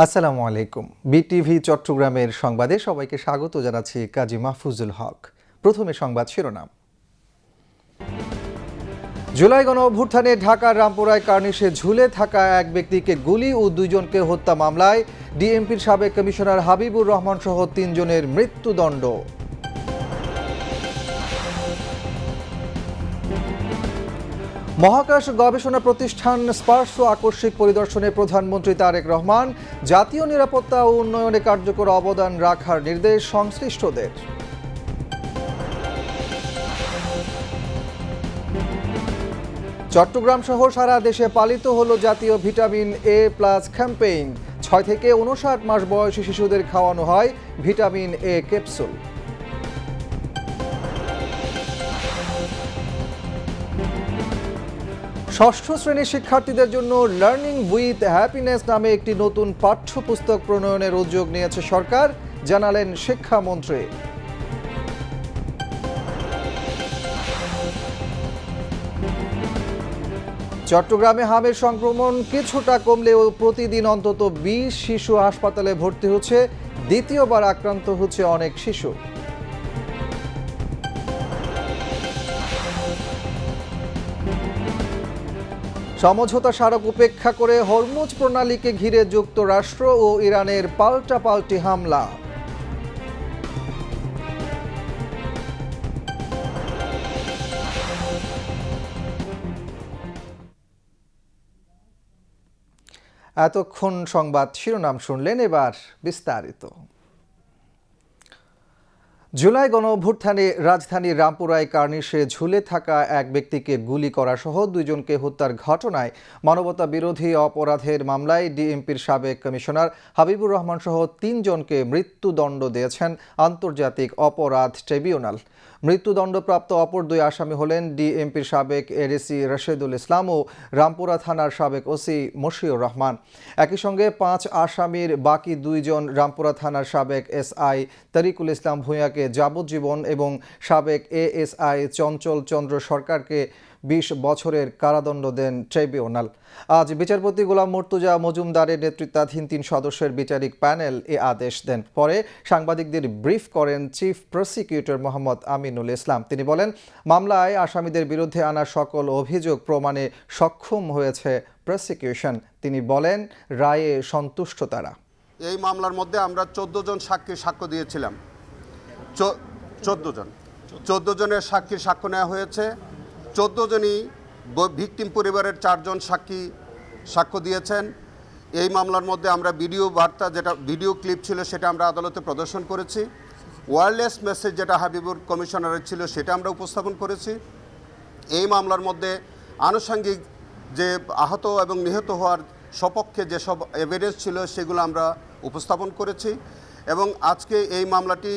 আসসালামু আলাইকুম। বিটিভি চট্টগ্রামের সংবাদে সবাইকে স্বাগত জানাচ্ছি কাজী মাহফুজুল হক। প্রথমে সংবাদ শিরোনাম। জুলাই গণঅভ্যুত্থানে ঢাকার রামপুরায় কার্নিশে ঝুলে থাকা এক ব্যক্তিকে গুলি ও দুইজনকে হত্যা মামলায় ডিএমপির সাবেক কমিশনার হাবিবুর রহমান সহ ৩ জনের মৃত্যুদণ্ড। মহাকাশ গবেষণা প্রতিষ্ঠান স্পার্শো আকস্মিক পরিদর্শনে প্রধানমন্ত্রী তারেক রহমান জাতীয় নিরাপত্তা ও উন্নয়নে কার্যকর অবদান রাখার নির্দেশ সংশ্লিষ্টদের। চট্টগ্রাম সহ সারা দেশে পালিত হলো জাতীয় ভিটামিন এ প্লাস ক্যাম্পেইন। ৬ থেকে ৫৯ মাস বয়সী শিশুদের খাওয়ানো হয় ভিটামিন এ ক্যাপসুল। ষষ্ঠ শ্রেণীর শিক্ষার্থীদের জন্য লার্নিং উইথ হ্যাপিনেস নামে একটি নতুন পাঠ্যপুস্তক প্রণয়নের উদ্যোগ নিয়েছে সরকার, জানালেন শিক্ষামন্ত্রী। চট্টগ্রামে হামের সংক্রমণ কিছুটা কমলেও প্রতিদিন অন্তত ২০ শিশু হাসপাতালে ভর্তি হচ্ছে। দ্বিতীয়বার আক্রান্ত হচ্ছে অনেক শিশু। সমঝোতা স্মারক উপেক্ষা করে হরমুজ প্রণালীকে ঘিরে যুক্তরাষ্ট্র ও ইরানের পাল্টাপাল্টি হামলা। এতক্ষণ সংবাদ শিরোনাম শুনলেন, এবার বিস্তারিত। জুলাই গণঅভ্যুত্থানে রাজধানীর রামপুরায় কার্নিশে ঝুলে থাকা এক ব্যক্তিকে গুলি করা সহ ২ জনকে হত্যার ঘটনায় মানবতা বিরোধী অপরাধের মামলায় ডিএমপির সাবেক কমিশনার হাবিবুর রহমান সহ ৩ জনকে মৃত্যুদণ্ড দিয়েছেন আন্তর্জাতিক অপরাধ ট্রাইব্যুনাল। মৃত্যুদণ্ডপ্রাপ্ত অপর ২ আসামি হলেন ডিএমপির সাবেক এডিসি রশিদুল ইসলাম ও রামপুরা থানার সাবেক ওসি মশিউর রহমান। একই সঙ্গে ৫ আসামির বাকি ২ জন রামপুরা থানার সাবেক এসআই তরিকুল ইসলাম ভূঁইয়াকে যাবজ্জীবন এবং সাবেক এএসআই চঞ্চল চন্দ্র সরকারকে ২০ বছরের কারাদণ্ড দেন ট্রাইব্যুনাল। আজ বিচারপতি গোলাম মুর্তুজা মজুমদারের নেতৃত্বাধীন ৩ সদস্যের বিচারিক প্যানেল এ আদেশ দেন। পরে সাংবাদিকদের ব্রিফ করেন চিফ প্রসিকিউটর মোহাম্মদ আমিনুল ইসলাম। তিনি বলেন, মামলায় আসামিদের বিরুদ্ধে আনা সকল অভিযোগ প্রমাণে সক্ষম হয়েছে প্রসিকিউশন। তিনি বলেন, রায়ে সন্তুষ্ট তারা। এই মামলার মধ্যে আমরা ১৪ জন সাক্ষীর সাক্ষ্য দিয়েছিলাম। ১৪ জনের সাক্ষীর সাক্ষ্য নেওয়া হয়েছে। ১৪ জনই ভিকটিম পরিবারের ৪ জন সাক্ষ্য দিয়েছেন। এই মামলার মধ্যে আমরা ভিডিও বার্তা, যেটা ভিডিও ক্লিপ ছিল, সেটা আমরা আদালতে প্রদর্শন করেছি। ওয়্যারলেস মেসেজ যেটা হাবিবুর কমিশনারের ছিল, সেটা আমরা উপস্থাপন করেছি। এই মামলার মধ্যে আনুষঙ্গিক যে আহত এবং নিহত হওয়ার সপক্ষে যেসব এভিডেন্স ছিল, সেগুলো আমরা উপস্থাপন করেছি। এবং আজকে এই মামলাটি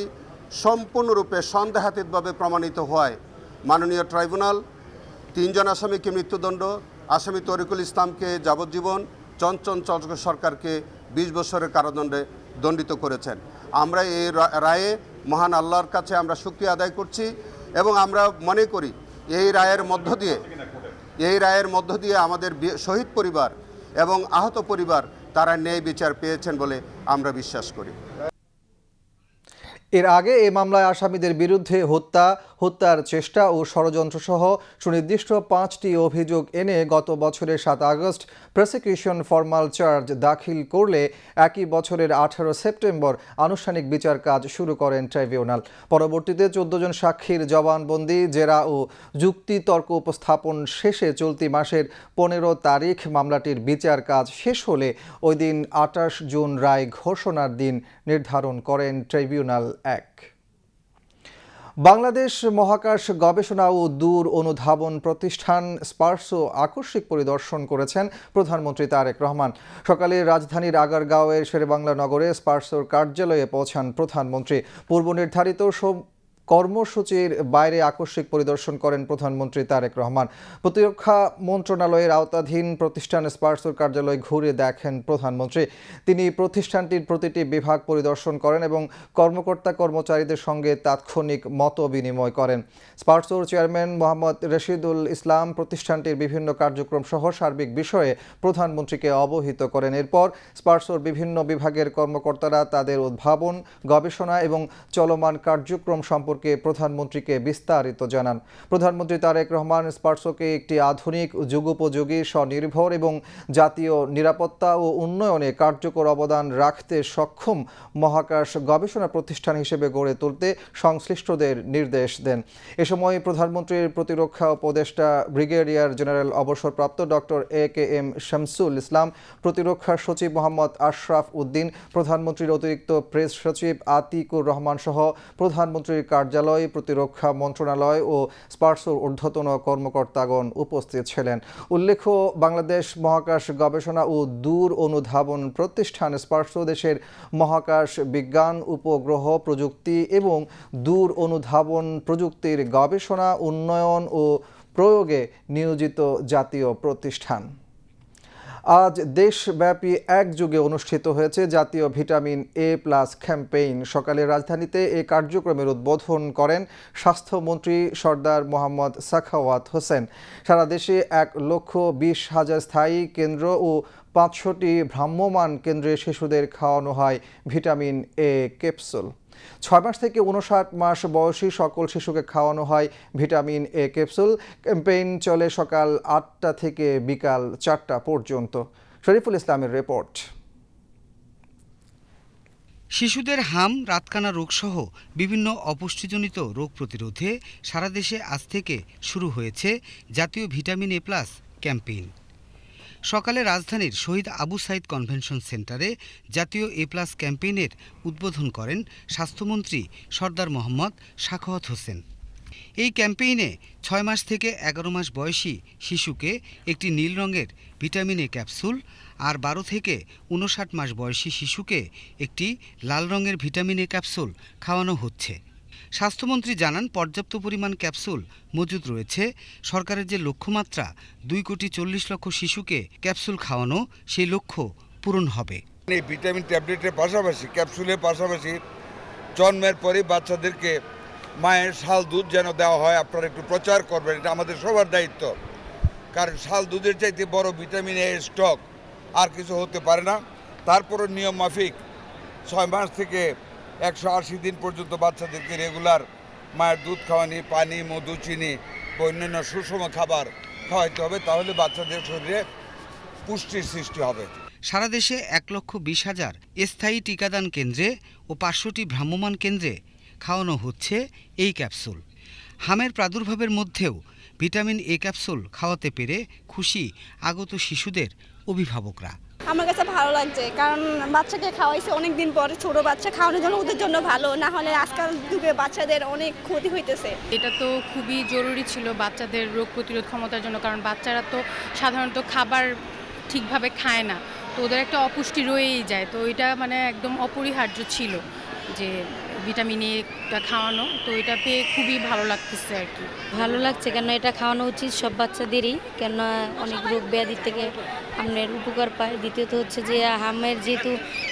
সম্পূর্ণরূপে সন্দেহাতীতভাবে প্রমাণিত হওয়ায় মাননীয় ট্রাইব্যুনাল ৩ জন আসামিকে মৃত্যুদণ্ড, আসামি তরিকুল ইসলামকে যাবজ্জীবন, চঞ্চল চন্দ্র সরকারকে ২০ বছরের কারাদণ্ডে দণ্ডিত করেছেন। আমরা এই রায়ে মহান আল্লাহর কাছে আমরা শুকরিয়া আদায় করছি এবং আমরা মনে করি এই রায়ের মধ্য দিয়ে আমাদের শহীদ পরিবার এবং আহত পরিবার তারা ন্যায় বিচার পেয়েছেন বলে আমরা বিশ্বাস করি। এর আগে এই মামলায় আসামিদের বিরুদ্ধে হত্যার চেষ্টা ও ষড়যন্ত্রসহ সুনির্দিষ্ট ৫টি অভিযোগ এনে গত বছরের ৭ আগস্ট প্রসিকিউশন ফরমাল চার্জ দাখিল করলে একই বছরের ১৮ সেপ্টেম্বর আনুষ্ঠানিক বিচার কাজ শুরু করেন ট্রাইব্যুনাল। পরবর্তীতে ১৪ জন সাক্ষীর জবানবন্দি, জেরা ও যুক্তিতর্ক উপস্থাপন শেষে চলতি মাসের ১৫ তারিখ মামলাটির বিচার কাজ শেষ হলে ওই দিন ২৮ জুন রায় ঘোষণার দিন নির্ধারণ করেন ট্রাইব্যুনাল ১। বাংলাদেশ মহাকাশ গবেষণা ও দূর অনুধাবন প্রতিষ্ঠান স্পার্শো আকস্মিক পরিদর্শন করেছেন প্রধানমন্ত্রী তারেক রহমান। সকালে রাজধানীর আগারগাঁওয়ের শেরেবাংলা নগরে স্পার্শোর কার্যালয়ে পৌঁছান প্রধানমন্ত্রী। পূর্ব নির্ধারিত কর্মসূচির বাইরে আকস্মিক পরিদর্শন করেন প্রধানমন্ত্রী তারেক রহমান। প্রতিরক্ষা মন্ত্রণালয়ের আওতাধীন প্রতিষ্ঠান স্পারসোর কার্যালয় ঘুরে দেখেন প্রধানমন্ত্রী। তিনি প্রতিষ্ঠানটির প্রতিটি বিভাগ পরিদর্শন করেন এবং কর্মকর্তা কর্মচারীদের সঙ্গে তাৎক্ষণিক মত বিনিময় করেন। স্পারসোর চেয়ারম্যান মোহাম্মদ রশিদুল ইসলাম প্রতিষ্ঠানটির বিভিন্ন কার্যক্রম সহ সার্বিক বিষয়ে প্রধানমন্ত্রীকে অবহিত করেন। এরপর স্পারসোর বিভিন্ন বিভাগের কর্মকর্তারা তাদের উদ্ভাবন, গবেষণা এবং চলমান কার্যক্রম সম্পর্কে প্রধানমন্ত্রীকে বিস্তারিত জানান। প্রধানমন্ত্রী তারেক রহমান স্পারসোকে একটি আধুনিক, যুগোপযোগী, স্বনির্ভর এবং জাতীয় নিরাপত্তা ও উন্নয়নে কার্যকর অবদান রাখতে সক্ষম মহাকাশ গবেষণা প্রতিষ্ঠান হিসেবে গড়ে তুলতে সংশ্লিষ্টদের নির্দেশ দেন। এ সময় প্রধানমন্ত্রীর প্রতিরক্ষা উপদেষ্টা ব্রিগেডিয়ার জেনারেল অবসরপ্রাপ্ত ডক্টর এ.কে.এম. শামসুল ইসলাম, প্রতিরক্ষা সচিব মোহাম্মদ আশরাফ উদ্দিন, প্রধানমন্ত্রীর অতিরিক্ত প্রেস সচিব আতিকুর রহমান সহ প্রধানমন্ত্রীর কার্যালয়, প্রতিরক্ষা মন্ত্রণালয় ও স্পারসোর ঊর্ধ্বতন কর্মকর্তাগণ উপস্থিত ছিলেন। উল্লেখ্য, বাংলাদেশ মহাকাশ গবেষণা ও দূর অনুধাবন প্রতিষ্ঠান স্পারসো দেশের মহাকাশ বিজ্ঞান, উপগ্রহ প্রযুক্তি এবং দূর অনুধাবন প্রযুক্তির গবেষণা, উন্নয়ন ও প্রয়োগে নিয়োজিত জাতীয় প্রতিষ্ঠান। আজ দেশব্যাপী একযোগে অনুষ্ঠিত হয়েছে জাতীয় ভিটামিন এ প্লাস ক্যাম্পেইন। সকালে রাজধানীতে এই কার্যক্রমের উদ্বোধন করেন স্বাস্থ্যমন্ত্রী সরদার মোহাম্মদ সাখাওয়াত হোসেন। সারা দেশে 1,20,000 স্থায়ী কেন্দ্র ও 500টি ভ্রাম্যমাণ কেন্দ্রে শিশুদের খাওয়ানো হয় ভিটামিন এ ক্যাপসুল। 6 মাস থেকে 59 মাস বয়সী সকল শিশুকে খাওয়ানো হয় ভিটামিন এ ক্যাপসুল। ক্যাম্পেইন চলে সকাল 8টা থেকে বিকাল 4টা পর্যন্ত। শরীফুল ইসলামের রিপোর্ট। শিশুদের হাম, রাতকানা রোগসহ বিভিন্ন অপুষ্টিজনিত রোগ প্রতিরোধে সারা দেশে আজ থেকে শুরু হয়েছে জাতীয় ভিটামিন এ প্লাস ক্যাম্পেইন। সকালে রাজধানীর শহীদ আবু সাইদ কনভেনশন সেন্টারে জাতীয় এ প্লাস ক্যাম্পেইনের উদ্বোধন করেন স্বাস্থ্যমন্ত্রী সরদার মোহাম্মদ সাখাওয়াত হোসেন। এই ক্যাম্পেইনে 6 মাস থেকে 11 মাস বয়সী শিশুকে একটি নীল রঙের ভিটামিন এ ক্যাপসুল আর 12 থেকে 59 মাস বয়সী শিশুকে একটি লাল রঙের ভিটামিন এ ক্যাপসুল খাওয়ানো হচ্ছে। স্বাস্থ্যমন্ত্রী জানান, পর্যাপ্ত পরিমাণ ক্যাপসুল মজুদ রয়েছে। সরকারের যে লক্ষ্যমাত্রা 2,40,00,000 শিশুকে ক্যাপসুল খাওয়ানো, সেই লক্ষ্য পূরণ হবে। এই ভিটামিন ট্যাবলেটের পাশাপাশি, ক্যাপসুলের পাশাপাশি জন্মের পরে বাচ্চাদেরকে মায়ের শাল দুধ যেন দেওয়া হয়, আপনারা একটু প্রচার করবেন, এটা আমাদের সবার দায়িত্ব। কারণ শাল দুধের চাইতে বড় ভিটামিন এ স্টক আর কিছু হতে পারে না। তারপরও নিয়ম মাফিক 6 মাস থেকে 180 দিন পর্যন্ত বাচ্চাদেরকে রেগুলার মায়ের দুধ খাওয়ানি, পানি, মধু, চিনি ও অন্যান্য সুষম খাবার খাওয়াইতে হবে, তাহলে বাচ্চাদের শরীরে পুষ্টির সৃষ্টি হবে। সারা দেশে 1,20,000 স্থায়ী টিকাদান কেন্দ্রে ও 500টি ভ্রাম্যমাণ কেন্দ্রে খাওয়ানো হচ্ছে এই ক্যাপসুল। হামের প্রাদুর্ভাবের মধ্যেও ভিটামিন এ ক্যাপসুল খাওয়াতে পেরে খুশি আগত শিশুদের অভিভাবকরা। আমার কাছে ভালো লাগছে, কারণ বাচ্চাকে খাওয়াইছে অনেক দিন পরে। ছোট বাচ্চা খাওয়ানোর জন্য ওদের জন্য ভালো, না হলে আজকাল যুগে বাচ্চাদের অনেক ক্ষতি হইতেছে। এটা তো খুবই জরুরি ছিল বাচ্চাদের রোগ প্রতিরোধ ক্ষমতার জন্য, কারণ বাচ্চারা তো সাধারণত খাবার ঠিকভাবে খায় না, তো ওদের একটা অপুষ্টি রয়েই যায়। তো এটা মানে একদম অপরিহার্য ছিল যে ভিটামিন এটা খাওয়ানো, তো এটা পেয়ে খুবই ভালো লাগতেছে আর কি। ভালো লাগছে কেন এটা খাওয়ানো উচিত সব বাচ্চাদেরই, কেন অনেক রোগ ব্যাধি থেকে আমাদের উপকার পায়। দ্বিতীয়ত হচ্ছে যে হামের যেহেতু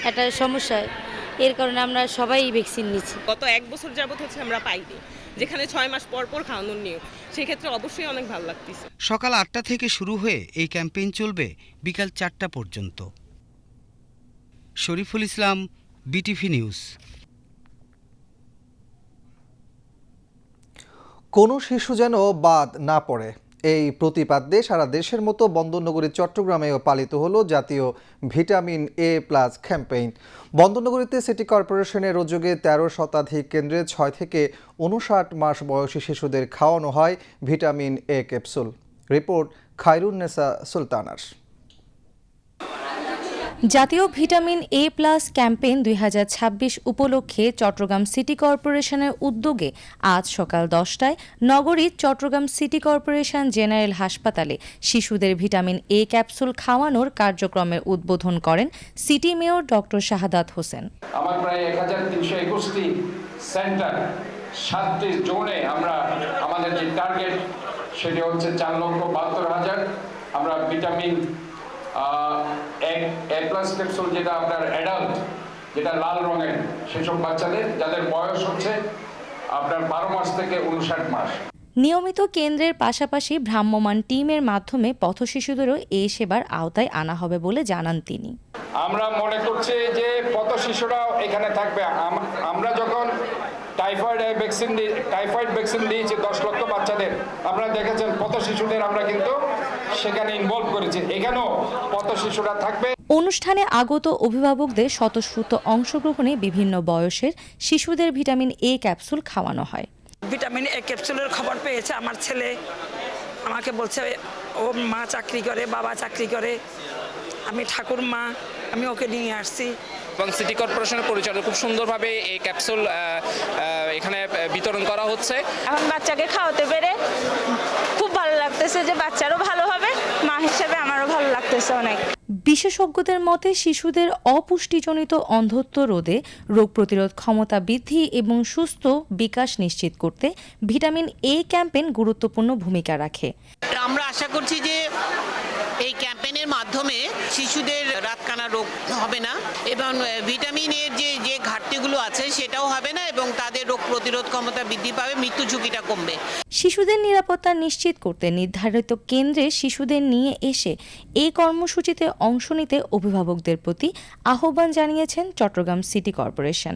একটা সমস্যা, এর কারণে আমরা সবাই ভ্যাকসিন নিচ্ছি। গত 1 বছর যাবত হচ্ছে আমরা পাইনি, যেখানে 6 মাস পর পর খাওয়ানোর নিয়ম, সেক্ষেত্রে অবশ্যই অনেক ভালো লাগতেছে। সকাল 8টা থেকে শুরু হয়ে এই ক্যাম্পেইন চলবে বিকাল 4টা পর্যন্ত। Shariful Islam, BTV news. কোনো শিশু যেন বাদ না পড়ে, এই প্রতিপাদ্যে সারা দেশের মতো বন্দরনগরী চট্টগ্রামেও পালিত হলো জাতীয় ভিটামিন এ প্লাস ক্যাম্পেইন। বন্দরনগরীতে সিটি কর্পোরেশনের উদ্যোগে 13 শতাধিক কেন্দ্রে 6 থেকে 59 মাস বয়সী শিশুদের খাওয়ানো হয় vitamin A capsule. Report Khairunnesa সুলতানার। জাতীয় ভিটামিন এ প্লাস ক্যাম্পেইন 2026 উপলক্ষে চট্টগ্রাম সিটি কর্পোরেশনের উদ্যোগে আজ সকাল 10টায় নগরীর চট্টগ্রাম সিটি কর্পোরেশন জেনারেল হাসপাতালে শিশুদের ভিটামিন এ ক্যাপসুল খাওয়ানোর কার্যক্রমের উদ্বোধন করেন city mayor doctor Shahadat Hossain. আমার প্রায় 1321টি সেন্টার 7টি জোনে আমরা আমাদের যে টার্গেট সেটি হচ্ছে 4,72,000। আমরা ভিটামিন এ প্লাস ক্যাপসুল যেটা আপনার অ্যাডাল্ট, যেটা লাল রঙের, সেসব বাচ্চাদের যাদের বয়স হচ্ছে আপনার 12 মাস থেকে 59 মাস। নিয়মিত কেন্দ্রের পাশাপাশি ভ্রাম্যমাণ টিমের মাধ্যমে পথশিশুদেরও এই সেবার আওতায় আনা হবে বলে জানান তিনি। আমরা মনে করছি যে পথশিশুরাও এখানে থাকবে। আমরা যখন টাইফয়েড ভ্যাকসিন দিয়েছি 10 লক্ষ বাচ্চাদের, আপনারা দেখেছেন পথশিশুদের আমরা কিন্তু সেখানে ইনভলভ করেছি, এখানেও পথশিশুরা থাকবে। অনুষ্ঠানে আগত অভিভাবকদের স্বতঃস্ফূর্ত অংশগ্রহণে বিভিন্ন বয়সের শিশুদের ভিটামিন এ ক্যাপসুল খাওয়ানো হয়। ভিটামিন এ ক্যাপসুলের খবর পেয়েছে আমার ছেলে, আমাকে বলছে ও মা চাকরি করে, বাবা চাকরি করে, আমি ঠাকুর মা, আমি ওকে নিয়ে আসছি। এবং সিটি কর্পোরেশনের পরিচালক খুব সুন্দরভাবে এই ক্যাপসুল এখানে বিতরণ করা হচ্ছে। এখন বাচ্চাকে খাওয়াতে পেরে খুব ভালো লাগতেছে, যে বাচ্চারও ভালো হবে, মা হিসেবে আমারও ভালো লাগতেছে অনেক। বিশেষজ্ঞদের মতে শিশুদের অপুষ্টিজনিত অন্ধত্ব রোধে, রোগ প্রতিরোধ ক্ষমতা বৃদ্ধি এবং সুস্থ বিকাশ নিশ্চিত করতে ভিটামিন এ ক্যাম্পেইন গুরুত্বপূর্ণ ভূমিকা রাখে। আমরা আশা করছি যে এই ক্যাম্পেইনের মাধ্যমে শিশুদের রাতকানা রোগ হবে না এবং ভিটামিন এর যে ঘাটতিগুলো আছে সেটাও হবে না এবং তাদের রোগ প্রতিরোধ ক্ষমতা বৃদ্ধি পাবে, মৃত্যু ঝুঁকিটা কমবে। শিশুদের নিরাপত্তা নিশ্চিত করতে নির্ধারিত কেন্দ্রে শিশুদের নিয়ে এসে এই কর্মসূচিতে অংশ নিতে অভিভাবকদের প্রতি আহ্বান জানিয়েছেন Chittagong city corporation.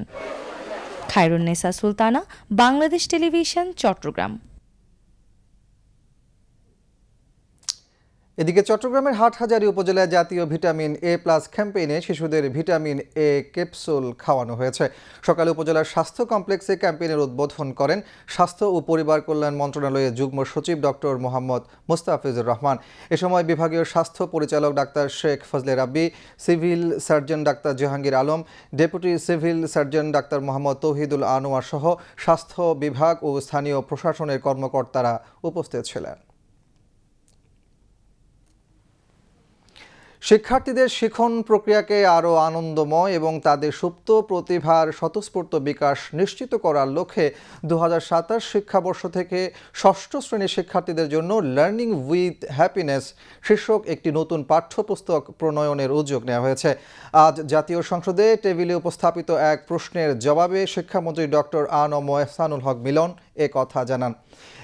Khairunnesa Sultana, Bangladesh television, Chittagong. এদিকে চট্টগ্রামের হাটহাজারী উপজেলায় জাতীয় ভিটামিন এ প্লাস ক্যাম্পেইনে শিশুদের ভিটামিন এ ক্যাপসুল খাওয়ানো হয়েছে। সকালে উপজেলার স্বাস্থ্য কমপ্লেক্সে ক্যাম্পেইনের উদ্বোধন করেন স্বাস্থ্য ও পরিবার কল্যাণ মন্ত্রণালয়ের যুগ্ম সচিব ডক্টর মোহাম্মদ মুস্তাফিজুর রহমান। এ সময় বিভাগীয় স্বাস্থ্য পরিচালক ডাক্তার শেখ ফজলে রাব্বি, সিভিল সার্জন ডাক্তার Jahangir Alam, deputy civil surgeon ডাক্তার মোহাম্মদ তৌহিদুল আনোয়ার সহ স্বাস্থ্য বিভাগ ও স্থানীয় প্রশাসনের কর্মকর্তারা উপস্থিত ছিলেন। শিক্ষার্থীদের শিক্ষণ প্রক্রিয়াকে আরও আনন্দময় এবং তাদের সুপ্ত প্রতিভার স্বতঃস্ফূর্ত বিকাশ নিশ্চিত করার লক্ষ্যে 2027 শিক্ষাবর্ষ থেকে ষষ্ঠ শ্রেণীর শিক্ষার্থীদের জন্য লার্নিং উইথ হ্যাপিনেস শীর্ষক একটি নতুন পাঠ্যপুস্তক প্রণয়নের উদ্যোগ নেওয়া হয়েছে। আজ জাতীয় সংসদে টেবিলে উপস্থাপিত এক প্রশ্নের জবাবে শিক্ষামন্ত্রী ডক্টর আ.ন.ম এহসানুল হক মিলন এ কথা জানান।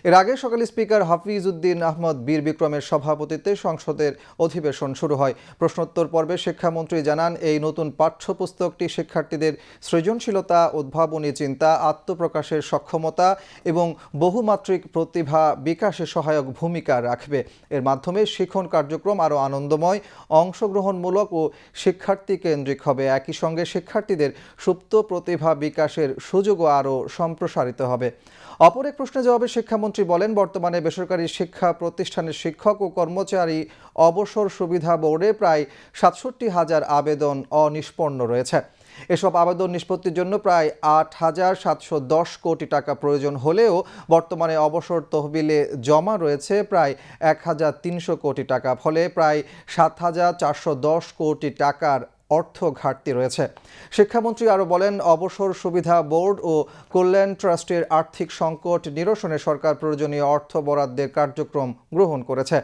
এর আগে সকালে স্পিকার হাফিজ উদ্দিন আহমদ বীর বিক্রমের সভাপতিত্বে সংসদের অধিবেশন শুরু হয়। প্রশ্নোত্তর পর্বে শিক্ষামন্ত্রী জানান, এই নতুন পাঠ্যপুস্তকটি শিক্ষার্থীদের সৃজনশীলতা, উদ্ভাবনী চিন্তা, আত্মপ্রকাশের সক্ষমতা এবং বহুমাত্রিক প্রতিভা বিকাশে সহায়ক ভূমিকা রাখবে। এর মাধ্যমে শিক্ষণ কার্যক্রম আরও আনন্দময়, অংশগ্রহণমূলক ও শিক্ষার্থী কেন্দ্রিক হবে। একই সঙ্গে শিক্ষার্থীদের সুপ্ত প্রতিভা বিকাশের সুযোগও আরও সম্প্রসারিত হবে। অপর এক প্রশ্নের জবাবে শিক্ষামন্ত্রী বলেন, বর্তমানে বেসরকারি শিক্ষা প্রতিষ্ঠানের শিক্ষক ও কর্মচারী অবসর সুবিধা বোর্ডে প্রায় 67,000 আবেদন অনিষ্পন্ন রয়েছে। এসব আবেদন নিষ্পত্তির জন্য প্রায় 8,710 কোটি টাকা প্রয়োজন হলেও বর্তমানে অবসর তহবিলে জমা রয়েছে প্রায় 1,300 কোটি টাকা। ফলে প্রায় 7,410 কোটি টাকার অর্থ ঘাটতি রয়েছে। শিক্ষামন্ত্রী আরও বলেন, অবসর সুবিধা বোর্ড ও কল্যাণ ট্রাস্টের আর্থিক সংকট নিরসনে সরকার প্রয়োজনীয় অর্থ বরাদ্দের কার্যক্রম গ্রহণ করেছে।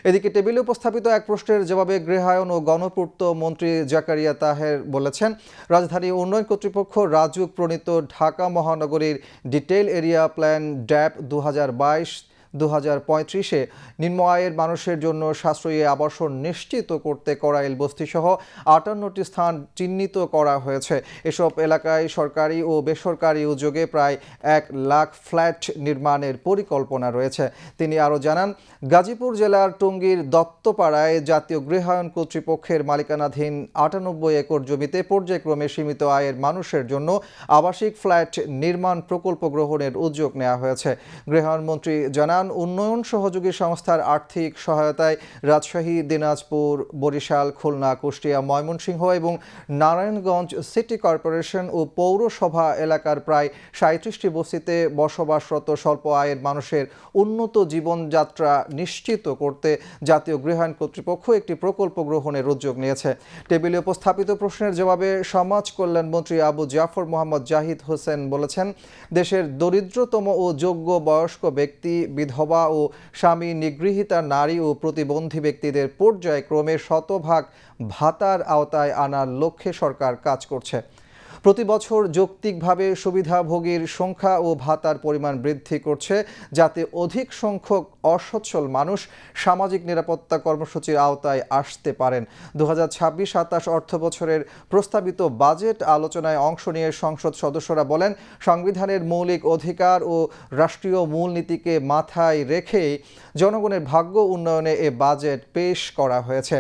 এদিকে টেবিলে উপস্থাপিত এক প্রশ্নের জবাবে গৃহায়ন ও গণপূর্ত মন্ত্রী জাকারিয়া তাহের বলেছেন, রাজধানী উন্নয়ন কর্তৃপক্ষ রাজুক প্রণীত ঢাকা মহানগরীর ডিটেইল এরিয়া প্ল্যান ড্যাপ 2022-2035-এ নিম্ন আয়ের মানুষের জন্য সাশ্রয়ী আবাসন নিশ্চিত করতে কড়াইল বস্তিসহ 58টি স্থান চিহ্নিত করা হয়েছে। এসব এলাকায় সরকারি ও বেসরকারি উদ্যোগে প্রায় 1 লাখ ফ্ল্যাট নির্মাণের পরিকল্পনা রয়েছে। তিনি আরও জানান, গাজীপুর জেলার টঙ্গীর দত্তপাড়ায় জাতীয় গৃহায়ন কর্তৃপক্ষের মালিকানাধীন 98 একর জমিতে পর্যায়ক্রমে সীমিত আয়ের মানুষের জন্য আবাসিক ফ্ল্যাট নির্মাণ প্রকল্প গ্রহণের উদ্যোগ নেওয়া হয়েছে। গৃহায়ন মন্ত্রী জানান, কল্যাণ উন্নয়ন সহযোগী সংস্থার আর্থিক সহায়তায় রাজশাহী, দিনাজপুর, বরিশাল, খুলনা, কুষ্টিয়া, ময়মনসিংহ এবং নারায়ণগঞ্জ সিটি কর্পোরেশন ও পৌরসভা এলাকার প্রায় ৩৭টি বস্তিতে বসবাসরত স্বল্প আয়ের মানুষের উন্নত জীবনযাত্রা নিশ্চিত করতে জাতীয় গৃহায়ণ কর্তৃপক্ষ একটি প্রকল্প গ্রহণের উদ্যোগ নিয়েছে। টেবিলে উপস্থাপিত প্রশ্নের জবাবে সমাজ কল্যাণমন্ত্রী আবু জাফর মোহাম্মদ জাহিদ হোসেন বলেছেন, দেশের দরিদ্রতম ও যোগ্য বয়স্ক ব্যক্তি, বিধবা ও স্বামী নিগৃহীতা নারী ও প্রতিবন্ধী ব্যক্তিদের পর্যায়ক্রমে শতভাগ ভাতার আওতায় আনার লক্ষ্যে সরকার কাজ করছে। প্রতি বছর যৌক্তিকভাবে সুবিধাভোগীর সংখ্যা ও ভাতার পরিমাণ বৃদ্ধি করছে, যাতে অধিক সংখ্যক অসচ্ছল মানুষ সামাজিক নিরাপত্তা কর্মসূচির আওতায় আসতে পারেন। 2026-27 অর্থবছরের প্রস্তাবিত বাজেট আলোচনায় অংশ নিয়ে সংসদ সদস্যরা বলেন, সংবিধানের মৌলিক অধিকার ও রাষ্ট্রীয় মূলনীতিকে মাথায় রেখেই জনগণের ভাগ্য উন্নয়নে এ বাজেট পেশ করা হয়েছে।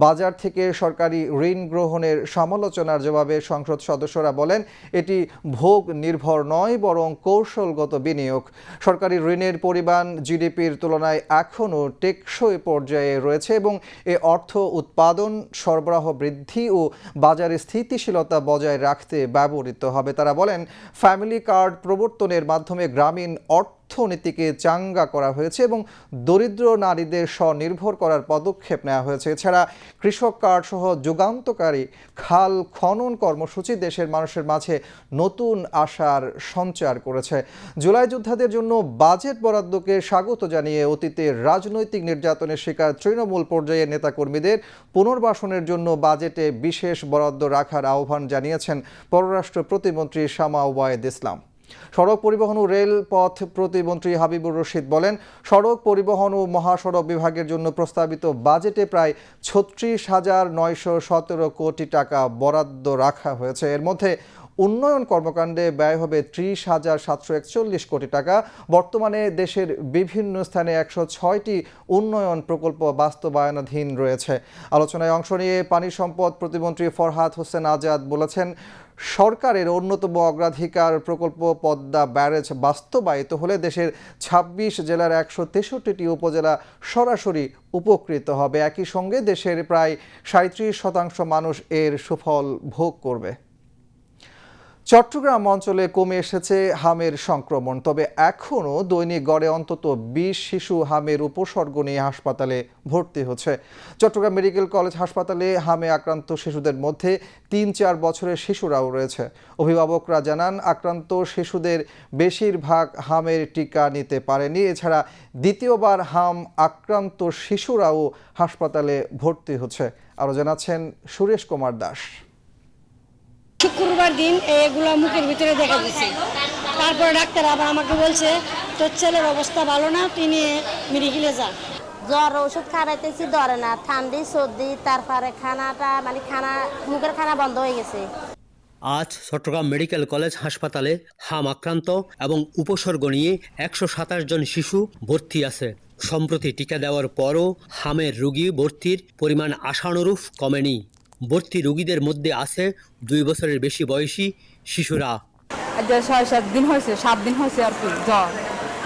বাজার থেকে সরকারি ঋণ গ্রহণের সমালোচনার জবাবে সংসদ সদস্যরা বলেন, এটি ভোগ নির্ভর নয়, বরং কৌশলগত বিনিয়োগ। সরকারি ঋণের পরিমাণ জিডিপির তুলনায় এখনও টেকসই পর্যায়ে রয়েছে এবং এ অর্থ উৎপাদন, সরবরাহ বৃদ্ধি ও বাজারে স্থিতিশীলতা বজায় রাখতে ব্যবহৃত হবে। তারা বলেন, ফ্যামিলি কার্ড প্রবর্তনের মাধ্যমে গ্রামীণ অর্থনীতিকে চাঙ্গা করা হয়েছে এবং দরিদ্র নারীদের স্বনির্ভর করার পদক্ষেপ নেওয়া হয়েছে। এছাড়া কৃষক কার্ড সহ যুগান্তকারী খাল খনন কর্মসূচি দেশের মানুষের মাঝে নতুন আশার সঞ্চার করেছে। জুলাই যোদ্ধাদের জন্য বাজেট বরাদ্দকে স্বাগত জানিয়ে অতীতে রাজনৈতিক নির্যাতনের শিকার তৃণমূল পর্যায়ের নেতাকর্মীদের পুনর্বাসনের জন্য বাজেটে বিশেষ বরাদ্দ রাখার আহ্বান জানিয়েছেন পররাষ্ট্র প্রতিমন্ত্রী শামা ওবায়েদ ইসলাম। সড়ক পরিবহন ও রেলপথ প্রতিমন্ত্রী হাবিবুর রশিদ বলেন, সড়ক পরিবহন ও মহাসড়ক বিভাগের জন্য প্রস্তাবিত বাজেটে প্রায় ৩৬,৯১৭ কোটি টাকা বরাদ্দ রাখা হয়েছে। এর মধ্যে উন্নয়ন কর্মকাণ্ডে ব্যয় হবে ৩০,৭৪১ কোটি টাকা। বর্তমানে দেশের বিভিন্ন স্থানে ১০৬টি উন্নয়ন প্রকল্প বাস্তবায়নাধীন রয়েছে। আলোচনায় অংশ নিয়ে পানি সম্পদ প্রতিমন্ত্রী ফরহাদ হোসেন আজাদ বলেছেন, সরকারের অন্যতম অগ্রাধিকার প্রকল্প পদ্মা ব্যারেজ বাস্তবায়িত হলে দেশের ২৬ জেলার ১৬৩টি উপজেলা সরাসরি উপকৃত হবে। একই সঙ্গে দেশের প্রায় ৩৭% মানুষ এর সুফল ভোগ করবে। চট্টগ্রাম অঞ্চলে কমে এসেছে হামের সংক্রমণ, তবে এখনও দৈনিক গড়ে অন্তত ২০ শিশু হামের উপসর্গ নিয়ে হাসপাতালে ভর্তি হচ্ছে। চট্টগ্রাম মেডিকেল কলেজ হাসপাতালে হামে আক্রান্ত শিশুদের মধ্যে ৩-৪ বছরের শিশুরাও রয়েছে। অভিভাবকরা জানান, আক্রান্ত শিশুদের বেশিরভাগ হামের টিকা নিতে পারেনি। এছাড়া দ্বিতীয়বার হাম আক্রান্ত শিশুরাও হাসপাতালে ভর্তি হচ্ছে। আরও জানাচ্ছেন সুরেশ কুমার দাস। শুক্রবার দিন এগুলো মুখের ভিতরে দেখা দিচ্ছে, তারপরে ডাক্তার আবার আমাকে বলছে, তোর ছেলের অবস্থা ভালো না, তুই নিয়ে মেডিকেলে যা। জ্বর ওষুধ খাওয়াইতেছি, ধরে না, ঠান্ডি সর্দি, তারপরে মুখের খানা বন্ধ হয়ে গেছে। আজ চট্টগ্রাম মেডিকেল কলেজ হাসপাতালে হাম আক্রান্ত এবং উপসর্গ নিয়ে ১২৭ জন শিশু ভর্তি আছে। সম্প্রতি টিকা দেওয়ার পরও হামের রোগী ভর্তির পরিমাণ আশানুরূপ কমেনি। ভর্তি রোগীদের মধ্যে আছে 2 বছরের বেশি বয়সী শিশুরা। 6-7 দিন হয়েছে, 7 দিন হয়েছে আর কি জ্বর,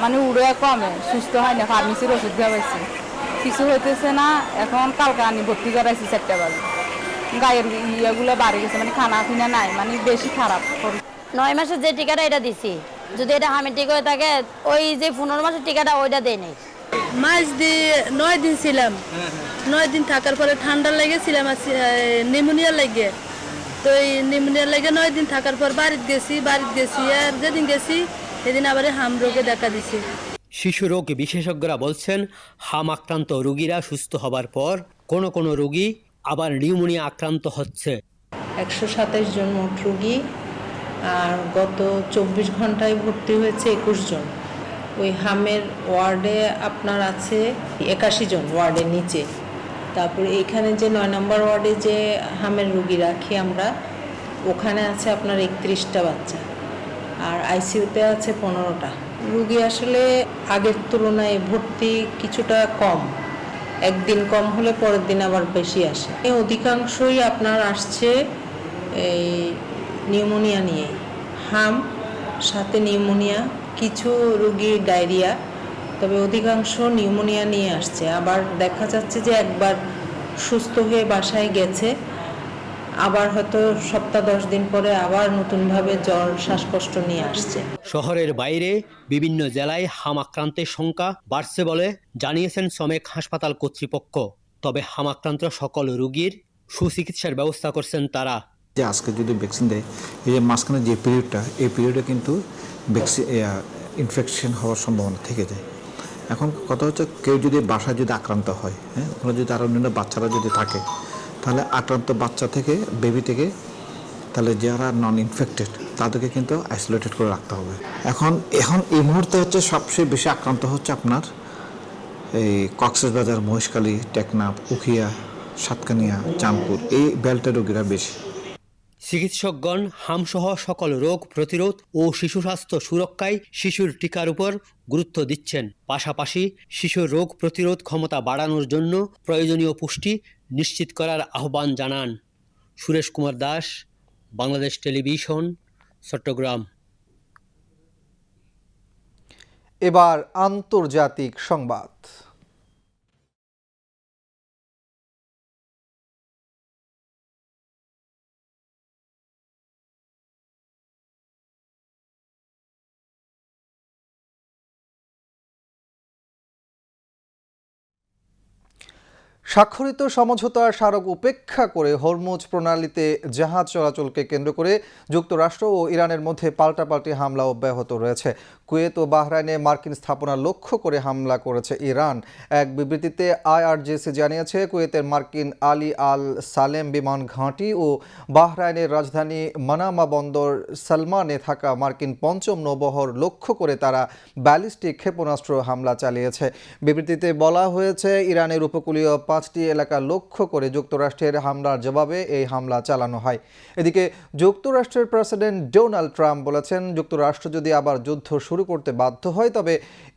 মানে উড়ে কমে, সুস্থ হয় না। ফার্মেসির ওষুধ খাওয়াইছি, কিছু হইতেছে না। এখন কালকে আনি ভর্তি করাইছি 4টা বাজে। গায়ের ইয়েগুলো বাড়ে গেছে, মানে খানা পিনা নাই, মানে বেশি খারাপ। 9 মাসের যে টিকাটা এটা দিছি, যদি এটা হামের টিকা হয়ে থাকে, ওই যে 15 মাসের টিকাটা ওইটা দেয় নাই। মাস দিয়ে 9 দিন ছিলাম, 9 দিন থাকার পরে ঠান্ডা লেগেছিলাম, নিউমোনিয়া লেগে, তো এই নিউমোনিয়া লেগে 9 দিন থাকার পর বাড়িতে গেছি আর যেদিন গেছি সেদিন আবার হাম রোগে দেখা দিছে। শিশু রোগ বিশেষজ্ঞরা বলছেন, হাম আক্রান্ত রোগীরা সুস্থ হবার পর কোনো রোগী আবার নিউমোনিয়া আক্রান্ত হচ্ছে। 127 জন মোট রোগী, আর গত 24 ঘন্টায় ভর্তি হয়েছে 21 জন। ওই হামের ওয়ার্ডে আপনার আছে 81 জন ওয়ার্ডের নিচে। তারপরে এইখানে যে 9 নম্বর ওয়ার্ডে যে হামের রুগী রাখি আমরা, ওখানে আছে আপনার 31টা বাচ্চা, আর আইসিইউতে আছে 15টা রুগী। আসলে আগের তুলনায় ভর্তি কিছুটা কম, একদিন কম হলে পরের দিন আবার বেশি আসে। অধিকাংশই আপনার আসছে এই নিউমোনিয়া নিয়ে, হাম সাথে নিউমোনিয়া, কিছু রোগী ডায়রিয়া, তবে অধিকাংশ নিউমোনিয়া নিয়ে আসছে। আবার দেখা যাচ্ছে যে একবার সুস্থ হয়ে বাসায় গেছে, আবার হয়তো সপ্তাহ 10 দিন পরে আবার নতুনভাবে জ্বর শ্বাসকষ্ট নিয়ে আসছে। শহরের বাইরে বিভিন্ন জেলায় হাম আক্রান্তের সংখ্যা বাড়ছে বলে জানিয়েছেন সমেক হাসপাতাল কর্তৃপক্ষ। তবে হাম আক্রান্ত সকল রোগীর সুচিকিৎসার ব্যবস্থা করছেন তারা। যে আজকে যদি ভ্যাকসিন দেয়, এই যে মাঝখানে যে পিরিয়ডটা, এই পিরিয়ডে কিন্তু ইনফেকশন হওয়ার সম্ভাবনা থেকে যায়। এখন কথা হচ্ছে কেউ যদি বাসায় যদি আক্রান্ত হয়, হ্যাঁ, ওখানে যদি আরও অন্যান্য বাচ্চারা যদি থাকে, তাহলে আক্রান্ত বাচ্চা থেকে, বেবি থেকে, তাহলে যারা নন ইনফেক্টেড তাদেরকে কিন্তু আইসোলেটেড করে রাখতে হবে। এখন এই মুহূর্তে হচ্ছে সবচেয়ে বেশি আক্রান্ত হচ্ছে আপনার এই কক্সবাজার, মহেশখালী, টেকনাফ, উখিয়া, সাতকানিয়া, চাঁদপুর, এই বেল্টের রোগীরা বেশি। চিকিৎসকগণ হামসহ সকল রোগ প্রতিরোধ ও শিশু স্বাস্থ্য সুরক্ষায় শিশুর টিকার উপর গুরুত্ব দিচ্ছেন। পাশাপাশি শিশুর রোগ প্রতিরোধ ক্ষমতা বাড়ানোর জন্য প্রয়োজনীয় পুষ্টি নিশ্চিত করার আহ্বান জানান। সুরেশ কুমার দাস, বাংলাদেশ টেলিভিশন, চট্টগ্রাম। এবার আন্তর্জাতিক সংবাদ। স্বাক্ষরিত সমঝোতার স্মারক উপেক্ষা করে হরমুজ প্রণালীতে জাহাজ চলাচলকে কেন্দ্র করে যুক্তরাষ্ট্র ও ইরানের মধ্যে পাল্টাপাল্টি হামলা অব্যাহত রয়েছে। কুয়েত ও বাহরাইনে মার্কিন স্থাপনা লক্ষ্য করে হামলা করেছে ইরান। এক বিবৃতিতে IRGC জানিয়েছে, কুয়েতের মার্কিন আলী আল সালেম বিমান ঘাঁটি ও বাহরাইনের রাজধানী মানামা বন্দর সালমানে থাকা মার্কিন পঞ্চম নৌবহর লক্ষ্য করে তারা ব্যালিস্টিক ক্ষেপণাস্ত্র হামলা চালিয়েছে। বিবৃতিতে বলা হয়েছে, ইরানের উপকূলীয় 5টি এলাকা লক্ষ্য করে যুক্তরাষ্ট্রের হামলার জবাবে এই হামলা চালানো হয়। এদিকে যুক্তরাষ্ট্রের প্রেসিডেন্ট ডোনাল্ড ট্রাম্প বলেছেন, যুক্তরাষ্ট্র যদি আবার যুদ্ধ শুরু করতে বাধ্য হয় তবে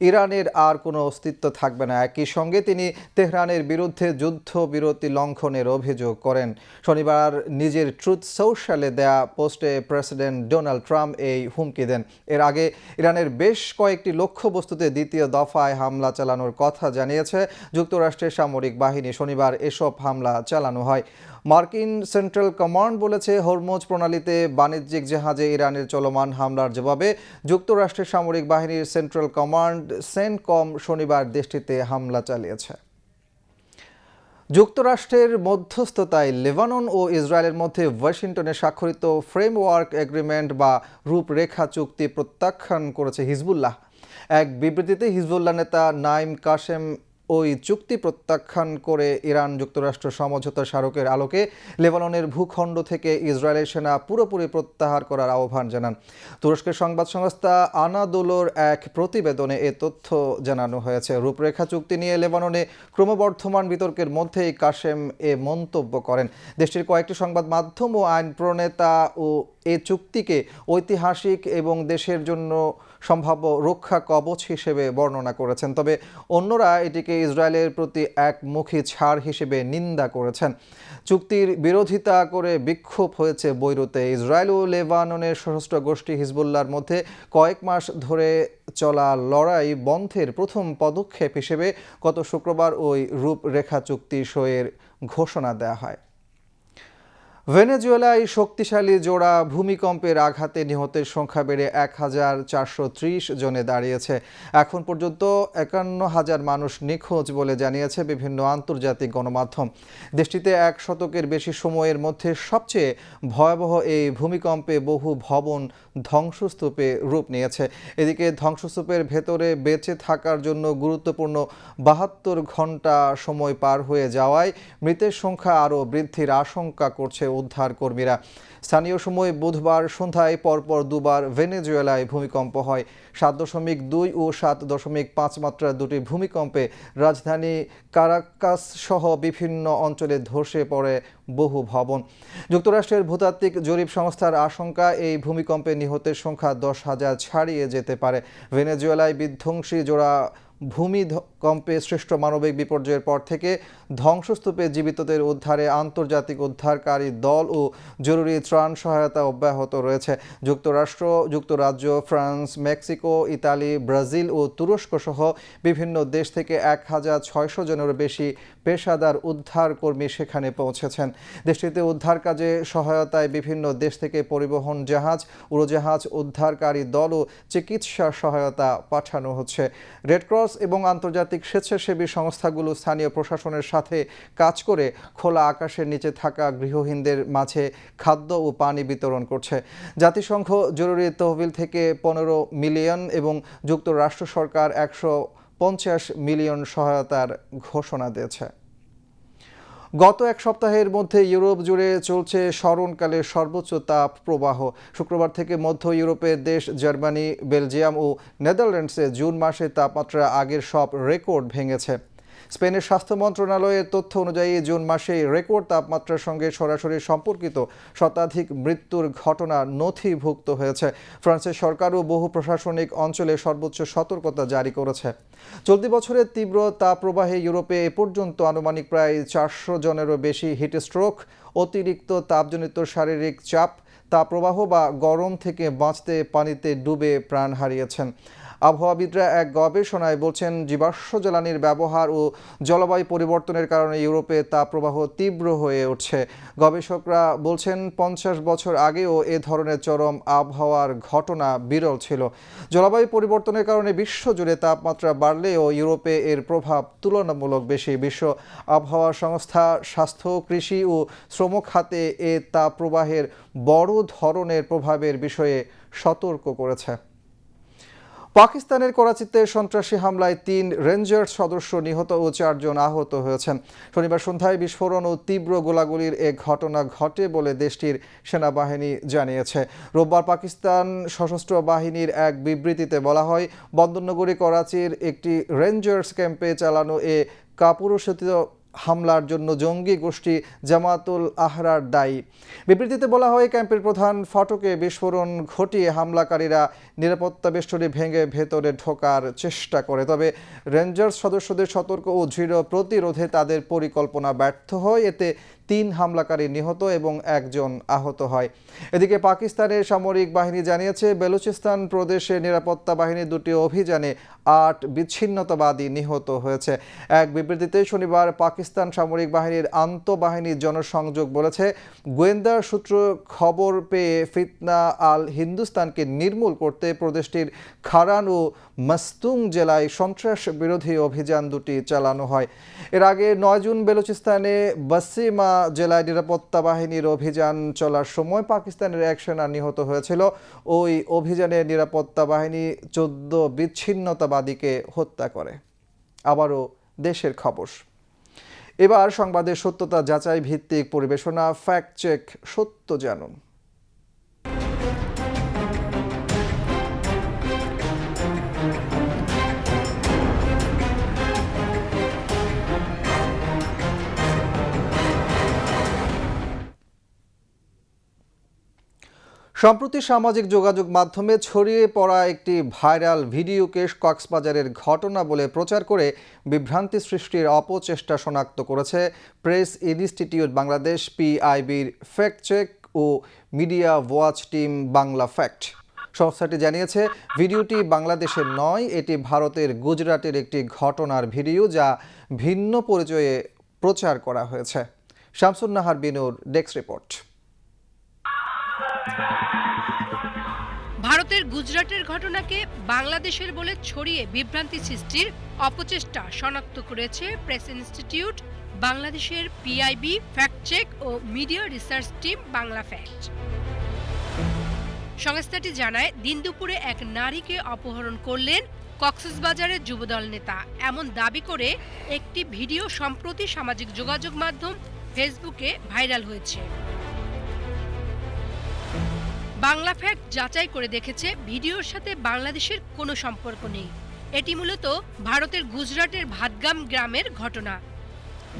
ইরানের আর কোনো অস্তিত্ব থাকবে না। একই সঙ্গে তিনি তেহরানের বিরুদ্ধে যুদ্ধবিরতি লঙ্ঘনের অভিযোগ করেন। শনিবার নিজের ট্রুথ সোশ্যালে দেয়া পোস্টে প্রেসিডেন্ট ডোনাল্ড ট্রাম্প এই হুমকি দেন। এর আগে ইরানের বেশ কয়েকটি লক্ষ্যবস্তুতে দ্বিতীয় দফায় হামলা চালানোর কথা জানিয়েছে যুক্তরাষ্ট্রের সামরিক বাহিনী। শনিবার এসব হামলা চালানো হয়। মার্কিন সেন্ট্রাল কমান্ড বলেছে, হরমুজ প্রণালীতে বাণিজ্যিক জাহাজে ইরানের চলমান হামলার জবাবে যুক্তরাষ্ট্রের সামরিক বাহিনীর সেন্ট্রাল কমান্ড সেন্টকম শনিবার দেশটিতে হামলা চালিয়েছে। যুক্তরাষ্ট্রের মধ্যস্থতায় লেবানন ও ইসরায়েলের মধ্যে ওয়াশিংটনে স্বাক্ষরিত ফ্রেমওয়ার্ক এগ্রিমেন্ট বা রূপরেখা চুক্তি প্রত্যাখ্যান করেছে হিজবুল্লাহ। এক বিবৃতিতে হিজবুল্লাহ নেতা নাইম কাশেম ওই চুক্তি প্রত্যাখ্যান করে ইরান যুক্তরাষ্ট্র সমঝোতা স্মারকের আলোকে লেবাননের ভূখণ্ড থেকে ইসরায়েলের সেনা পুরোপুরি প্রত্যাহার করার আহ্বান জানান। তুরস্কের সংবাদ সংস্থা আনাদোলোর এক প্রতিবেদনে এ তথ্য জানানো হয়েছে। রূপরেখা চুক্তি নিয়ে লেবাননে ক্রমবর্ধমান বিতর্কের মধ্যেই কাশেম এ মন্তব্য করেন। দেশটির কয়েকটি সংবাদ মাধ্যম ও আইন প্রণেতা ও এ চুক্তিকে ঐতিহাসিক এবং দেশের জন্য সম্ভাব্য রক্ষা কবচ হিসেবে বর্ণনা করেছেন। তবে অন্যরা এটিকে ইসরায়েলের প্রতি একমুখী ছাড় হিসেবে নিন্দা করেছেন। চুক্তির বিরোধিতা করে বিক্ষোভ হয়েছে বৈরুতে। ইসরায়েল ও লেবাননের সশস্ত্র গোষ্ঠী হিজবুল্লাহর মধ্যে কয়েক মাস ধরে চলা লড়াই বন্ধের প্রথম পদক্ষেপ হিসেবে গত শুক্রবার ওই রূপরেখা চুক্তি সইয়ের ঘোষণা দেওয়া হয়। ভেনেজুয়েলায় শক্তিশালী জোড়া ভূমিকম্পের আঘাতে নিহতের সংখ্যা বেড়ে 1430 জনে দাঁড়িয়েছে। এখন পর্যন্ত 51,000 মানুষ নিখোঁজ বলে জানিয়েছে বিভিন্ন আন্তর্জাতিক গণমাধ্যম। দেশটিতে 1 শতকের বেশি সময়ের মধ্যে সবচেয়ে ভয়াবহ এই ভূমিকম্পে বহু ভবন ধ্বংসস্তূপে রূপ নিয়েছে। এদিকে ধ্বংসস্তূপের ভেতরে বেঁচে থাকার জন্য গুরুত্বপূর্ণ 72 ঘন্টা সময় পার হয়ে যাওয়ায় মৃতের সংখ্যা আরও বৃদ্ধির আশঙ্কা করছে উদ্ধার কর্মীরা। স্থানীয় সময় বুধবার সন্ধ্যায় পরপর দুবার ভেনেজুয়েলায় ভূমিকম্প হয়। 7.2 ও 7.5 মাত্রার দুটি ভূমিকম্পে রাজধানী কারাকাস সহ বিভিন্ন অঞ্চলে ধসে পড়ে বহু ভবন। যুক্তরাষ্ট্রের ভূতাত্ত্বিক জরিপ সংস্থার আশঙ্কা, এই ভূমিকম্পে নিহতের সংখ্যা 10,000 ছাড়িয়ে যেতে পারে। ভেনেজুয়েলায় বিধ্বংসী জোড়া ভূমিকম্পে সৃষ্ট মানবিক বিপর্যয়ের পর থেকে ধ্বংসস্তূপে জীবিতদের উদ্ধারে আন্তর্জাতিক উদ্ধারকারী দল ও জরুরি ত্রাণ সহায়তা অব্যাহত রয়েছে। যুক্তরাষ্ট্র, যুক্তরাজ্য, ফ্রান্স, মেক্সিকো, ইতালি, ব্রাজিল ও তুরস্ক সহ বিভিন্ন দেশ থেকে ১,৬০০ জনেরও বেশি পেশাদার উদ্ধার কর্মী সেখানে পৌঁছেছেন। দেশটিতে উদ্ধার কাজে সহায়তায় বিভিন্ন দেশ থেকে পরিবহন জাহাজ, উড়োজাহাজ, উদ্ধারকারী দল ও চিকিৎসা সহায়তা পাঠানো হচ্ছে। রেডক্রস এবং আন্তর্জাতিক স্বেচ্ছাসেবী সংস্থাগুলো স্থানীয় প্রশাসনের সাথে কাজ করে খোলা আকাশের নিচে থাকা গৃহহীনদের মাঝে খাদ্য ও পানি বিতরণ করছে। জাতিসংঘ জরুরি তহবিল থেকে 15 মিলিয়ন এবং যুক্তরাষ্ট্র সরকার 150 মিলিয়ন সহায়তার ঘোষণা দিয়েছে। গত এক সপ্তাহের মধ্যে ইউরোপ জুড়ে চলছে স্মরণকালের সর্বোচ্চ তাপ প্রবাহ। শুক্রবার থেকে মধ্য ইউরোপের দেশ জার্মানি, বেলজিয়াম ও নেদারল্যান্ডসে জুন মাসে তাপমাত্রা আগের সব রেকর্ড ভেঙেছে। স্পেনের স্বাস্থ্য মন্ত্রণালয়ের তথ্য অনুযায়ী জুন মাসে রেকর্ড তাপমাত্রার সঙ্গে সরাসরি সম্পর্কিত শতাধিক মৃত্যুর ঘটনা নথিভুক্ত হয়েছে। ফ্রান্সের সরকারও বহু প্রশাসনিক অঞ্চলে সর্বোচ্চ সতর্কতা জারি করেছে। চলতি বছরের তীব্র তাপপ্রবাহে ইউরোপে এ পর্যন্ত আনুমানিক প্রায় 400 জনেরও বেশি হিটস্ট্রোক, অতিরিক্ত তাপজনিত শারীরিক চাপ, তাপপ্রবাহ বা গরম থেকে বাঁচতে পানিতে ডুবে প্রাণ হারিয়েছেন। আবহাওয়াবিদরা এক গবেষণায় বলছেন, জীবাশ্ম জ্বালানির ব্যবহার ও জলবায়ু পরিবর্তনের কারণে ইউরোপে তাপপ্রবাহ তীব্র হয়ে উঠছে। গবেষকরা বলছেন, 50 বছর আগেও এ ধরনের চরম আবহাওয়ার ঘটনা বিরল ছিল। জলবায়ু পরিবর্তনের কারণে বিশ্বজুড়ে তাপমাত্রা বাড়লেও ইউরোপে এর প্রভাব তুলনামূলক বেশি। বিশ্ব আবহাওয়া সংস্থা স্বাস্থ্য, কৃষি ও শ্রম খাতে এ তাপপ্রবাহের বড় ধরনের প্রভাবের বিষয়ে সতর্ক করেছে। পাকিস্তানের করাচিতে সন্ত্রাসী হামলায় 3 রেঞ্জার্স সদস্য নিহত ও 4 জন আহত হয়েছেন। শনিবার সন্ধ্যায় বিস্ফোরণ ও তীব্র গোলাগুলির এ ঘটনা ঘটে বলে দেশটির সেনাবাহিনী জানিয়েছে। রোববার পাকিস্তান সশস্ত্র বাহিনীর এক বিবৃতিতে বলা হয়, বন্দরনগরী করাচির একটি রেঞ্জার্স ক্যাম্পে চালানো এ কাপুরুষোচিত হামলার জন্য জঙ্গি গোষ্ঠী জামাতুল আহরার দায়ী। বিবৃতিতে বলা হয়, ক্যাম্পের প্রধান ফটকে বিস্ফোরণ ঘটিয়ে হামলাকারীরা নিরাপত্তা বেষ্টনী ভেঙে ভেতরে ঢোকার চেষ্টা করে। তবে রেঞ্জার্স সদস্যদের সতর্ক ও দৃঢ় প্রতিরোধে তাদের পরিকল্পনা ব্যর্থ হয়। এতে 3 হামলাকারী নিহত এবং 1 জন আহত হয়। এদিকে পাকিস্তানের সামরিক বাহিনী জানিয়েছে, বেলুচিস্তান প্রদেশে নিরাপত্তা বাহিনীর 2টি অভিযানে 8 বিচ্ছিন্নতাবাদী নিহত হয়েছে। এক বিবৃতিতে শনিবার পাকিস্তান সামরিক বাহিনীর আন্তঃবাহিনী জনসংযোগ বলেছে, গোয়েন্দা সূত্র খবর পেয়ে ফিতনা আল হিন্দুস্তানকে নির্মূল করতে প্রদেশটির খারান ও মাস্তুং জেলায় সন্ত্রাস বিরোধী অভিযান 2টি চালানো হয়। এর আগে 9 জুন বেলুচিস্তানে বাসিমা জেলায় নিরাপত্তা বাহিনীর অভিযান চলার সময় পাকিস্তানের এক সেনা নিহত হয়েছিল। ওই অভিযানে নিরাপত্তা বাহিনী 14 বিচ্ছিন্নতাবাদীকে হত্যা করে। আবারও দেশের খবর। এবার সংবাদের সত্যতা যাচাই ভিত্তিক পরিবেশনা, ফ্যাক্ট চেক, সত্য জানুন। সম্প্রতি সামাজিক যোগাযোগ মাধ্যমে ছড়িয়ে পড়া একটি ভাইরাল ভিডিওকে কক্সবাজারের ঘটনা বলে প্রচার করে বিভ্রান্তি সৃষ্টির অপচেষ্টা শনাক্ত করেছে প্রেস ইনস্টিটিউট বাংলাদেশ, পিআইবির ফ্যাক্ট চেক ও media watch team Bangla fact. সংস্থাটি জানিয়েছে, ভিডিওটি বাংলাদেশের নয়, এটি ভারতের গুজরাটের একটি ঘটনার ভিডিও, যা ভিন্ন পরিচয়ে প্রচার করা হয়েছে। শামসুন নাহার বিনুর ডেস্ক রিপোর্ট। ভারতের গুজরাটের ঘটনাকে বাংলাদেশের বলে ছড়িয়ে বিভ্রান্তি সৃষ্টির অপচেষ্টা শনাক্ত করেছে প্রেস ইনস্টিটিউট বাংলাদেশের পিআইবি ফ্যাক্ট চেক ও media research team Bangla fact. সংস্থাটি জানায়, দিন দুপুরে এক নারীকে অপহরণ করলেন কক্সবাজারের যুবদল নেতা, এমন দাবি করে একটি ভিডিও সম্প্রতি সামাজিক যোগাযোগ মাধ্যম ফেসবুকে ভাইরাল হয়েছে। বাংলা ফ্যাক্ট যাচাই করে দেখেছে, ভিডিওর সাথে বাংলাদেশের কোনো সম্পর্ক নেই। এটি মূলত ভারতের গুজরাটের ভাদগাম গ্রামের ঘটনা,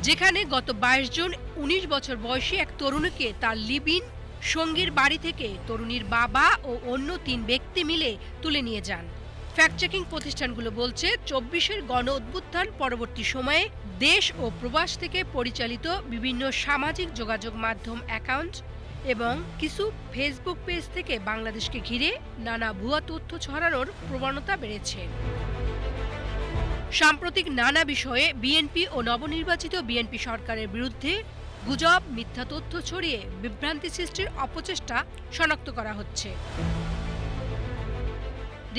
যেখানে গত 22 জুন 19 বছর বয়সী এক তরুণীকে তার লিভ-ইন সঙ্গীর বাড়ি থেকে তরুণীর বাবা ও অন্য 3 ব্যক্তি মিলে তুলে নিয়ে যান। ফ্যাক্ট চেকিং প্রতিষ্ঠানগুলো বলছে ২৪-এর গণ অভ্যুত্থান পরবর্তী সময়ে দেশ ও প্রবাস থেকে পরিচালিত বিভিন্ন সামাজিক যোগাযোগ মাধ্যম অ্যাকাউন্ট এবং কিছু ফেসবুক পেজ থেকে বাংলাদেশকে ঘিরে নানা ভুয়া তথ্য ছড়ানোর প্রবণতা বেড়েছে। সাম্প্রতিক নানা বিষয়ে বিএনপি ও নবনির্বাচিত বিএনপি সরকারের বিরুদ্ধে গুজব, মিথ্যা তথ্য ছড়িয়ে বিভ্রান্তি সৃষ্টির অপচেষ্টা শনাক্ত করা হচ্ছে।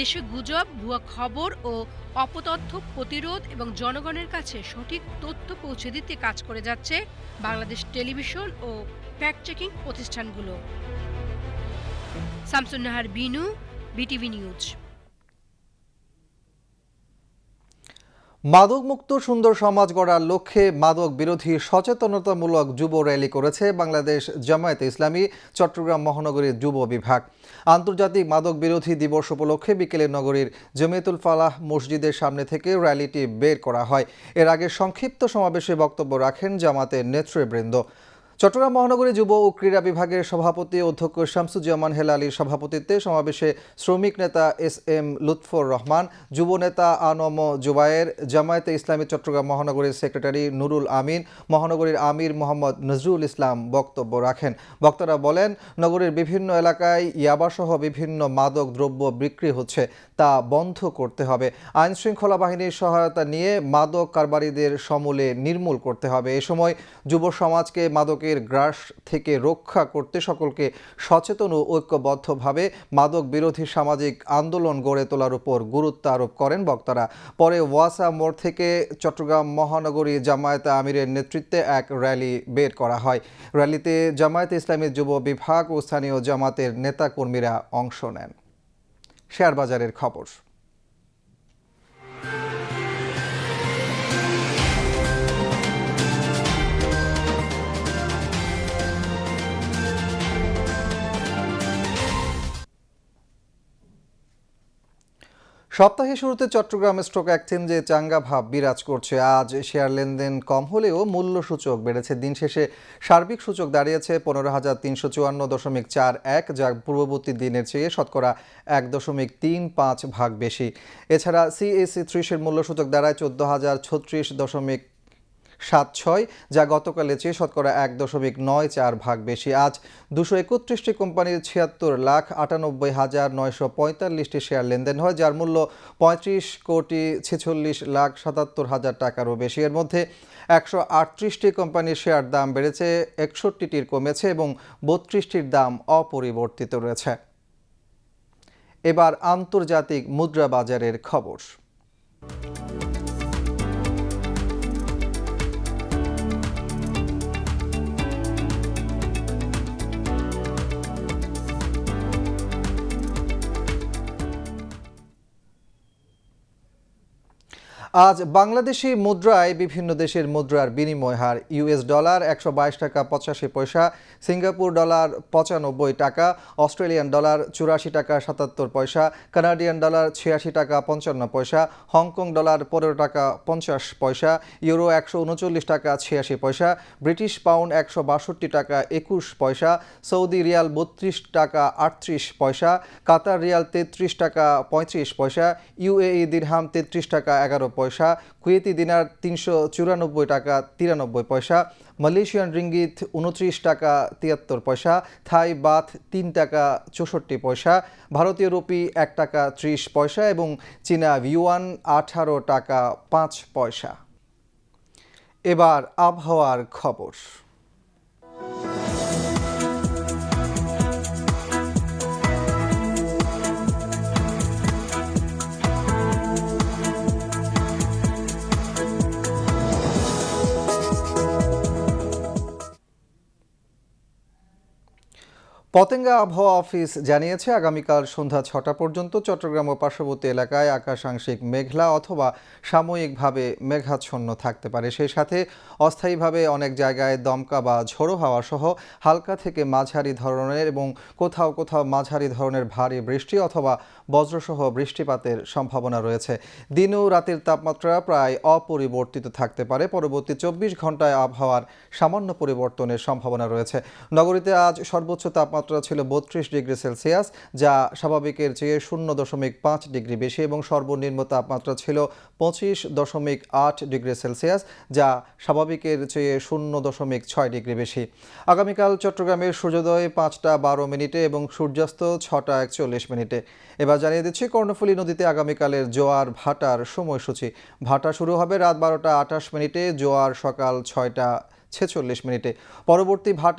দেশে গুজব, ভুয়া খবর ও অপতথ্য প্রতিরোধ এবং জনগণের কাছে সঠিক তথ্য পৌঁছে দিতে কাজ করে যাচ্ছে বাংলাদেশ টেলিভিশন ও ফ্যাক্ট চেকিং প্রতিষ্ঠানগুলো। Shamsun Nahar Binu, BTV news. মাদকমুক্ত সুন্দর সমাজ গড়ার লক্ষ্যে মাদক বিরোধী সচেতনতামূলক যুব র্যালি করেছে বাংলাদেশ জামায়াতে ইসলামী চট্টগ্রাম মহানগরীর যুব বিভাগ। আন্তর্জাতিক মাদক বিরোধী দিবস উপলক্ষে বিকেলে নগরীর জমিয়তুল ফালাহ মসজিদের সামনে থেকে র্যালিটি বের করা হয়। এর আগে সংক্ষিপ্ত সমাবেশে বক্তব্য রাখেন জামাতের নেতৃবৃন্দ। চট্টগ্রাম মহানগরী যুব ও ক্রীড়া বিভাগের সভাপতি অধ্যক্ষ শামসুজ্জামান হেলালির সভাপতিত্বে সমাবেশে শ্রমিক নেতা এস.এম. লুৎফর রহমান, যুব নেতা আনম জুবায়ের, জামায়াতে ইসলামী চট্টগ্রাম মহানগরীর সেক্রেটারি নুরুল আমিন, মহানগরীর আমির মোহাম্মদ নজরুল ইসলাম বক্তব্য রাখেন। বক্তারা বলেন, নগরীর বিভিন্ন এলাকায় ইয়াবাসহ বিভিন্ন মাদক দ্রব্য বিক্রি হচ্ছে, তা বন্ধ করতে হবে। আইন শৃঙ্খলা বাহিনীর সহায়তা নিয়ে মাদক কারবারিদের সমূলে নির্মূল করতে হবে। এ সময় যুব সমাজকে মাদকের গ্রাস থেকে রক্ষা করতে সকলকে সচেতন ও ঐক্যবদ্ধভাবে মাদক বিরোধী সামাজিক আন্দোলন গড়ে তোলার উপর গুরুত্ব আরোপ করেন বক্তারা। পরে ওয়াসা মোড় থেকে চট্টগ্রাম মহানগরী জামায়াতে আমিরের নেতৃত্বে এক র্যালি বের করা হয়। র্যালিতে জামায়াতে ইসলামী যুব বিভাগ ও স্থানীয় জামাতের নেতাকর্মীরা অংশ নেন। শেয়ারবাজারের খবর। সপ্তাহের শুরুতে চট্টগ্রাম স্টক এক্সচেঞ্জে চাঙ্গা ভাব বিরাজ করছে। আজ শেয়ার লেনদেন কম হলেও মূল্য সূচক বেড়েছে। দিন শেষে সার্বিক সূচক দাঁড়িয়েছে 15,354.41, যা পূর্ববর্তী দিনের চেয়ে শতকরা 1.35 ভাগ বেশি। এছাড়া সিএসি 30-এর মূল্য সূচক দাঁড়ায় 14,036.76, যা গতকালের চেয়ে শতকরা 1.94 ভাগ বেশি। আজ 231টি কোম্পানির 76,98,945টি শেয়ার লেনদেন হয়, যার মূল্য 35,46,77,000 টাকারও বেশি। এর মধ্যে 138টি কোম্পানির শেয়ার দাম বেড়েছে, 61টির কমেছে এবং 32টির দাম অপরিবর্তিত রয়েছে। এবার আন্তর্জাতিক মুদ্রা বাজারের খবর। আজ বাংলাদেশি মুদ্রায় বিভিন্ন দেশের মুদ্রার বিনিময় হার: ইউএস ডলার 122 টাকা 85 পয়সা, সিঙ্গাপুর ডলার 95 টাকা, অস্ট্রেলিয়ান ডলার 84 টাকা 77 পয়সা, কানাডিয়ান ডলার 86 টাকা 55 পয়সা, হংকং ডলার 15 টাকা 50 পয়সা, ইউরো 139 টাকা 86 পয়সা, ব্রিটিশ পাউন্ড 162 টাকা 21 পয়সা, সৌদি রিয়াল 32 টাকা 38 পয়সা, কাতার রিয়াল 33 টাকা 35 পয়সা, ইউএই দিরহাম 33 টাকা 11 পয়সা, কুয়েতি দিনার 394 টাকা 93 পয়সা, মালয়েশিয়ান রিঙ্গিত 29 টাকা 73 পয়সা, থাই বাথ 3 টাকা 64 পয়সা, ভারতীয় রুপি 1 টাকা 30 পয়সা এবং চীনা ইউয়ান 18 টাকা 5 পয়সা। এবার আবহাওয়ার খবর। পতেঙ্গা আবহাওয়া অফিস জানিয়েছে, আগামীকাল সন্ধ্যা 6টা পর্যন্ত চট্টগ্রাম ও পার্শ্ববর্তী এলাকায় আকাশ আংশিক মেঘলা অথবা সাময়িকভাবে মেঘাচ্ছন্ন থাকতে পারে। সেই সাথে অস্থায়ীভাবে অনেক জায়গায় দমকা বা ঝোড়ো হাওয়া সহ হালকা থেকে মাঝারি ধরনের এবং কোথাও কোথাও মাঝারি ধরনের ভারী বৃষ্টি অথবা বজ্রসহ বৃষ্টিপাতের সম্ভাবনা রয়েছে। দিন ও রাতের তাপমাত্রা প্রায় অপরিবর্তিত থাকতে পারে। পরবর্তী 24 ঘন্টায় আবহাওয়ার সামান্য পরিবর্তনের সম্ভাবনা রয়েছে। নগরীতে আজ সর্বোচ্চ তাপমাত্রা তাপমাত্রা ছিল 32 ডিগ্রি সেলসিয়াস, যা স্বাভাবিকের চেয়ে 0.5 ডিগ্রি বেশি এবং সর্বনিম্ন তাপমাত্রা ছিল 25.8 ডিগ্রি সেলসিয়াস, যা স্বাভাবিকের চেয়ে 0.6 ডিগ্রি বেশি। আগামীকাল চট্টগ্রামের সূর্যোদয় 5:12 এবং সূর্যাস্ত 6:41। এবার জানিয়ে দিচ্ছি কর্ণফুলী নদীতে আগামীকালের জোয়ার ভাটার সময়সূচি। ভাটা শুরু হবে রাত 12:28, জোয়ার সকাল 6:46। পরবর্তী ভাটা